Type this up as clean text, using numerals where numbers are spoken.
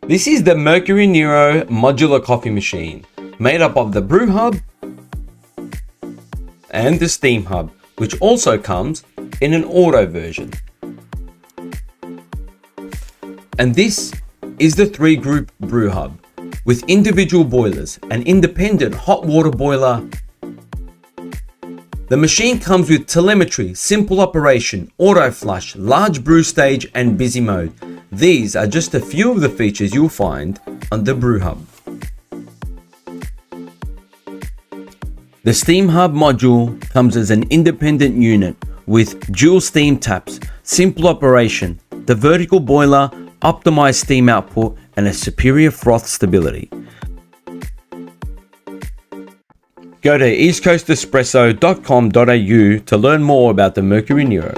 This is the Mercury Nero Modular coffee machine, made up of the Brew Hub and the Steam Hub, which also comes in an auto version. And this is the 3-group Brew Hub, with individual boilers, an independent hot water boiler. The machine comes with telemetry, simple operation, autoflush, large brew stage and busy mode. These are just a few of the features you'll find on the Brew Hub. The Steam Hub module comes as an independent unit with dual steam taps, simple operation, the vertical boiler, optimized steam output and a superior froth stability. Go to eastcoastespresso.com.au to learn more about the Mercury Nero.